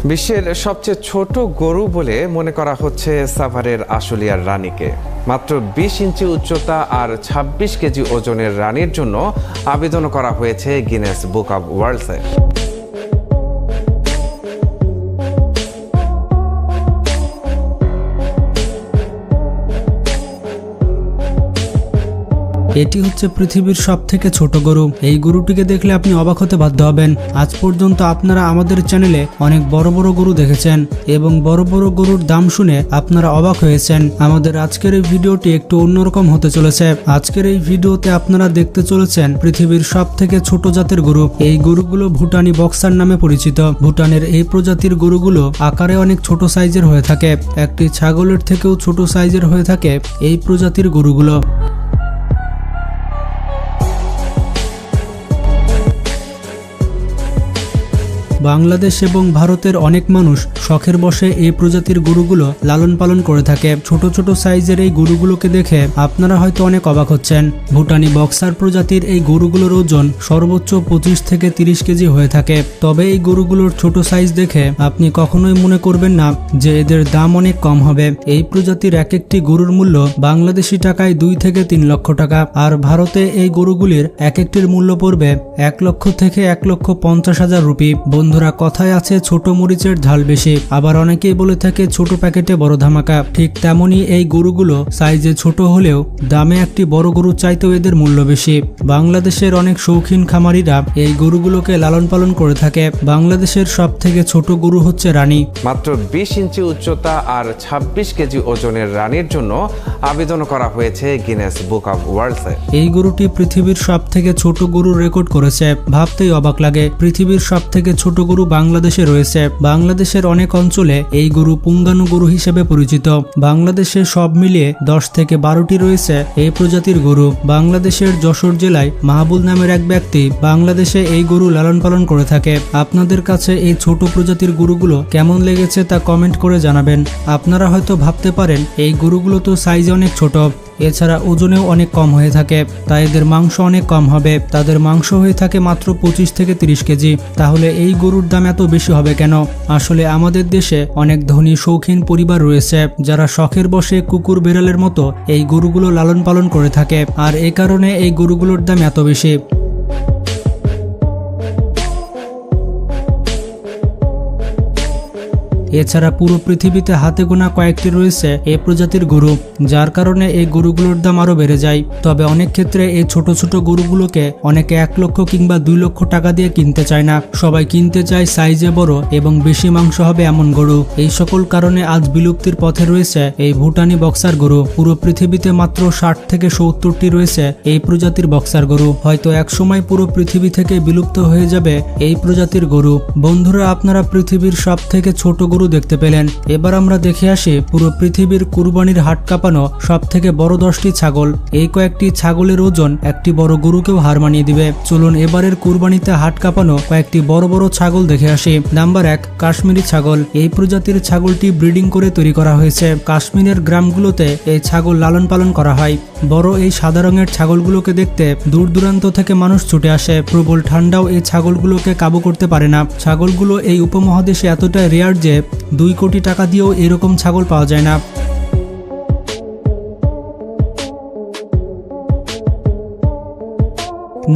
বিশ্বের সবচেয়ে ছোট গরু বলে মনে করা হচ্ছে সাভারের আশুলিয়ার রানীকে। মাত্র ২০ ইঞ্চি উচ্চতা আর ২৬ কেজি ওজনের রানীর জন্য আবেদন করা হয়েছে গিনেস বুক অব ওয়ার্ল্ডসে। এটি হচ্ছে পৃথিবীর সবথেকে ছোট গরু। এই গরুটিকে দেখলে আপনি অবাক হতে বাধ্য হবেন। আজ পর্যন্ত আপনারা আমাদের চ্যানেলে অনেক বড় বড় গরু দেখেছেন এবং বড় বড় গরুর দাম শুনে আপনারা অবাক হয়েছেন। আমাদের আজকের এই ভিডিওটি একটু অন্যরকম হতে চলেছে। আজকের এই ভিডিওতে আপনারা দেখতে চলেছেন পৃথিবীর সবথেকে ছোট জাতের গরু। এই গরুগুলো ভুটানি বক্সার নামে পরিচিত। ভুটানের এই প্রজাতির গরুগুলো আকারে অনেক ছোট সাইজের হয়ে থাকে। একটি ছাগলের থেকেও ছোট সাইজের হয়ে থাকে এই প্রজাতির গরুগুলো। বাংলাদেশ এবং ভারতের অনেক মানুষ শখের বশে এই প্রজাতির গরুগুলো লালন পালন করে থাকে। ছোট ছোট সাইজের এই গরুগুলোকে দেখে আপনারা হয়তো অনেক অবাক হচ্ছেন। ভুটানি বক্সার প্রজাতির এই গরুগুলোর ওজন সর্বোচ্চ ২৫ থেকে ৩০ কেজি হয়ে থাকে। তবে এই গরুগুলোর ছোট সাইজ দেখে আপনি কখনোই মনে করবেন না যে এদের দাম অনেক কম হবে। এই প্রজাতির এক একটি গরুর মূল্য বাংলাদেশি টাকায় ২ থেকে ৩ লক্ষ টাকা, আর ভারতে এই গরুগুলির এক একটির মূল্য পড়বে ১ লক্ষ থেকে ১,৫০,০০০ রুপি। বন্ধুরা, কথায় আছে ছোট মরিচের ঝাল বেশি, আবার অনেকেই বলে থাকে ছোট প্যাকেটে বড় ধামাকা। ঠিক তেমনই এই গরুগুলো সাইজে ছোট হলেও দামে একটি বড় গরু চাইতেও এদের মূল্য বেশি। বাংলাদেশের অনেক শৌখিন খামারিরা এই গরুগুলোকে লালন পালন করে থাকে। বাংলাদেশের সব থেকে ছোট গরু হচ্ছে রানী। মাত্র ২০ ইঞ্চি উচ্চতা আর ২৬ কেজি ওজনের রানীর জন্য আবেদন করা হয়েছে গিনেস বুক অব ওয়ার্ল্ডসে। এই গরুটি পৃথিবীর সব থেকে ছোট গরুর রেকর্ড করেছে। ভাবতেই অবাক লাগে, পৃথিবীর সব থেকে ছোট গরু বাংলাদেশে রয়েছে। বাংলাদেশের অনেক অঞ্চলে এই গরু পুঙ্গানু গরু হিসেবে পরিচিত। বাংলাদেশে সব মিলিয়ে ১০ থেকে ১২টি রয়েছে এই প্রজাতির গরু। বাংলাদেশের যশোর জেলায় মাহবুল নামের এক ব্যক্তি বাংলাদেশে এই গরু লালন পালন করে থাকে। আপনাদের কাছে এই ছোট প্রজাতির গরুগুলো কেমন লেগেছে তা কমেন্ট করে জানাবেন। আপনারা হয়তো ভাবতে পারেন এই গরুগুলো তো সাইজে অনেক ছোট, এছাড়া ওজনেও অনেক কম হয়ে থাকে, তাই এদের মাংস অনেক কম হবে। তাদের মাংস হয়ে থাকে মাত্র ২৫ থেকে ৩০ কেজি। তাহলে এই গরুর দাম এত বেশি হবে কেন? আসলে আমাদের দেশে অনেক ধনী শৌখিন পরিবার রয়েছে যারা শখের বশে কুকুর বেড়ালের মতো এই গরুগুলো লালন পালন করে থাকে, আর এ কারণে এই গরুগুলোর দাম এত বেশি। এছাড়া পুরো পৃথিবীতে হাতে গোনা কয়েকটি রয়েছে এই প্রজাতির গরু, যার কারণে এই গরুগুলোর দাম আরো বেড়ে যায়। তবে অনেক ক্ষেত্রে এই ছোট ছোট গরুগুলোকে অনেকে ১ লক্ষ কিংবা ২ লক্ষ টাকা দিয়ে কিনতে চায় না। সবাই কিনতে চায় সাইজে বড় এবং বেশি মাংস হবে এমন গরু। এই সকল কারণে আজ বিলুপ্তির পথে রয়েছে এই ভুটানি বক্সার গরু। পুরো পৃথিবীতে মাত্র ৬০ থেকে ৭০টি রয়েছে এই প্রজাতির বক্সার গরু। হয়তো একসময় পুরো পৃথিবী থেকে বিলুপ্ত হয়ে যাবে এই প্রজাতির গরু। বন্ধুরা, আপনারা পৃথিবীর সব থেকে ছোট গরু দেখতে পেলেন। এবার আমরা দেখে আসি পুরো পৃথিবীর কুরবানির হাট কাঁপানো সব থেকে বড় 10টি ছাগল। এই কয়েকটি ছাগলের ওজন একটি বড় গরুকেও হার মানিয়ে দিবে। চলুন এবারের কুরবানিতে হাট কাঁপানো কয়েকটি বড় বড় ছাগল দেখে আসি। নাম্বার ১, কাশ্মীরি ছাগল। এই প্রজাতির ছাগলটি ব্রিডিং করে তৈরি করা হয়েছে। কাশ্মীরের গ্রামগুলোতে এই ছাগল লালন পালন করা হয়। বড় এই সাদা রঙের ছাগলগুলোকে দেখতে দূর দূরান্ত থেকে মানুষ ছুটে আসে। প্রবল ঠান্ডাও এই ছাগলগুলোকে কাবু করতে পারে না। ছাগলগুলো এই উপমহাদেশে এতটাই রেয়ার যে ২ কোটি টাকা দিয়েও এরকম ছাগল পাওয়া যায় না।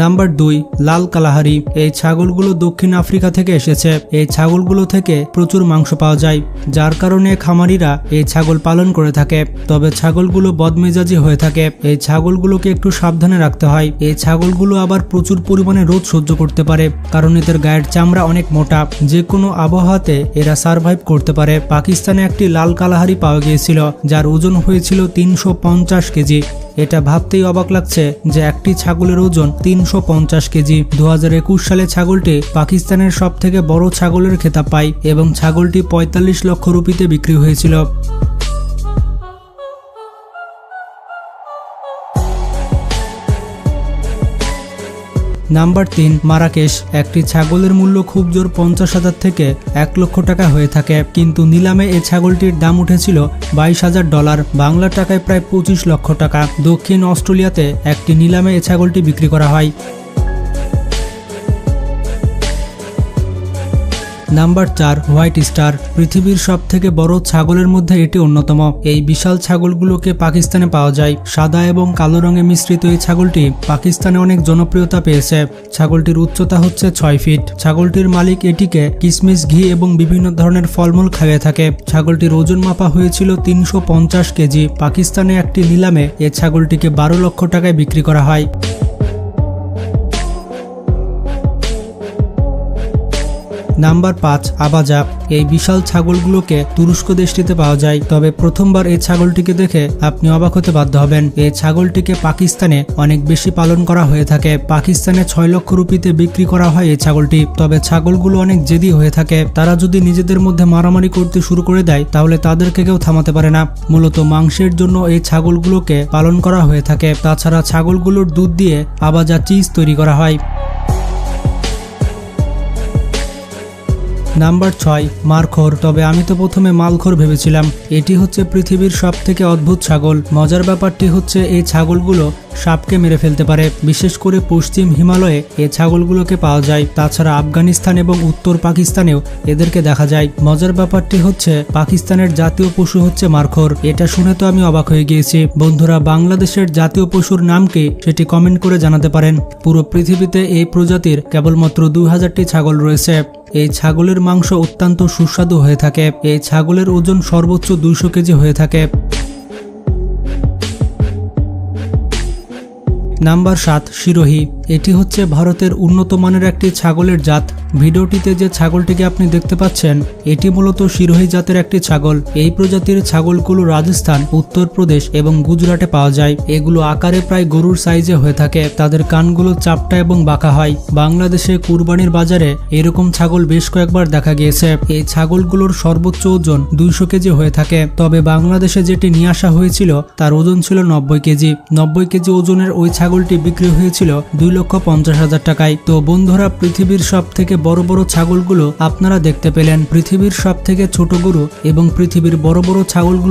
নাম্বার ২, লাল কালাহারি। এই ছাগলগুলো দক্ষিণ আফ্রিকা থেকে এসেছে। এই ছাগলগুলো থেকে প্রচুর মাংস পাওয়া যায়, যার কারণে খামারিরা এই ছাগল পালন করে থাকে। তবে ছাগলগুলো বদমেজাজি হয়ে থাকে। এই ছাগলগুলোকে একটু সাবধানে রাখতে হয়। এই ছাগলগুলো আবার প্রচুর পরিমাণে রোদ সহ্য করতে পারে, কারণ এদের গায়ের চামড়া অনেক মোটা। যে কোনো আবহাওয়াতে এরা সার্ভাইভ করতে পারে। পাকিস্তানে একটি লাল কালাহারি পাওয়া গিয়েছিল, যার ওজন হয়েছিল ৩৫০ কেজি। এটা ভাবতেই অবাক লাগছে যে একটি ছাগলের ওজন ৩৫০ কেজি। ২০২১ সালে ছাগলটি পাকিস্তানের সব থেকে বড় ছাগলের খেতাব পায় এবং ছাগলটি ৪৫ লক্ষ রুপিতে বিক্রি হয়েছিল। Number ৩, Marrakesh. একটি ছাগলের মূল্য খুব জোর ৫০,০০০ থেকে ১ লক্ষ টাকা হয়ে থাকে, কিন্তু নিলামে এই ছাগলটির দাম উঠেছিল $২২,০০০, বাংলা টাকায় প্রায় ২৫ লক্ষ টাকা। দক্ষিণ অস্ট্রেলিয়াতে একটি নিলামে এই ছাগলটি বিক্রি করা হয়। Number 4, white star. পৃথিবীর সব থেকে বড় ছাগলের মধ্যে এটি অন্যতম। এই বিশাল ছাগলগুলোকে পাকিস্তানে পাওয়া যায়। সাদা এবং কালো রঙে মিশ্রিত এই ছাগলটি পাকিস্তানে অনেক জনপ্রিয়তা পেয়েছে। ছাগলটির উচ্চতা হচ্ছে 6 ফিট। ছাগলটির মালিক এটিকে কিশমিশ, ঘি এবং বিভিন্ন ধরনের ফলমূল খাইয়ে থাকে। ছাগলটির ওজন মাপা হয়েছিল 350 কেজি। পাকিস্তানে একটি নিলামে এ ছাগলটিকে 12 লক্ষ টাকায় বিক্রি করা হয়। নাম্বার 5, আবাজা। এই বিশাল ছাগলগুলোকে তুরস্ক দেশটিতে পাওয়া যায়। তবে প্রথমবার এই ছাগলটিকে দেখে আপনি অবাক হতে বাধ্য হবেন। এই ছাগলটিকে পাকিস্তানে অনেক বেশি পালন করা হয়ে থাকে। পাকিস্তানে 6 লক্ষ রুপিতে বিক্রি করা হয় এই ছাগলটি। তবে ছাগলগুলো অনেক জেদি হয়ে থাকে। তারা যদি নিজেদের মধ্যে মারামারি করতে শুরু করে দেয় তাহলে তাদেরকে কেউ থামাতে পারে না। মূলত মাংসের জন্য এই ছাগলগুলোকে পালন করা হয়ে থাকে। তাছাড়া ছাগলগুলোর দুধ দিয়ে আবাজা চিজ তৈরি করা হয়। Number 6, markhor. তবে আমি তো প্রথমে মালখোর ভেবেছিলাম। এটি হচ্ছে পৃথিবীর সব থেকে অদ্ভুত ছাগল। মজার ব্যাপারটি হচ্ছে এই ছাগলগুলো সাপকে মেরে ফেলতে পারে। বিশেষ করে পশ্চিম হিমালয়ে এই ছাগলগুলোকে পাওয়া যায়। তাছাড়া আফগানিস্তান এবং উত্তর পাকিস্তানেও এদেরকে দেখা যায়। মজার ব্যাপারটি হচ্ছে পাকিস্তানের জাতীয় পশু হচ্ছে মারখোর। এটা শুনে তো আমি অবাক হয়ে গিয়েছি। বন্ধুরা, বাংলাদেশের জাতীয় পশুর নাম কি সেটি কমেন্ট করে জানাতে পারেন। পুরো পৃথিবীতে এই প্রজাতির কেবলমাত্র 2000টি ছাগল রয়েছে। এই ছাগলের মাংস অত্যন্ত সুস্বাদু হয়ে থাকে। এই ছাগলের ওজন সর্বোচ্চ 200 কেজি হয়ে থাকে। নাম্বার 7, সিরোহী। এটি হচ্ছে ভারতের উন্নত মানের একটি ছাগলের জাত। ভিডিওটিতে যে ছাগলটিকে আপনি দেখতে পাচ্ছেন এটি মূলত সিরোহী জাতের একটি ছাগল। এই প্রজাতির ছাগলগুলো রাজস্থান, উত্তরপ্রদেশ এবং গুজরাটে পাওয়া যায়। এগুলো আকারে প্রায় গরুর সাইজে হয়ে থাকে। তাদের কানগুলো চাপটা এবং বাঁকা হয়। বাংলাদেশে কুরবানির বাজারে এরকম ছাগল বেশ কয়েকবার দেখা গিয়েছে। এই ছাগলগুলোর সর্বোচ্চ ওজন 200 কেজি হয়ে থাকে। তবে বাংলাদেশে যেটি নিয়ে আসা হয়েছিল তার ওজন ছিল 90 কেজি। 90 কেজি ওজনের ওই ছাগলটি বিক্রি হয়েছিল 2,50,000 টাকায়। তো বন্ধুরা, পৃথিবীর সব থেকে বড় বড় ছাগলগুলো আপনারা দেখতে পেলেন। পৃথিবীর সব থেকে ছোট গরু এবং পৃথিবীর বড় বড় ছাগলগুলো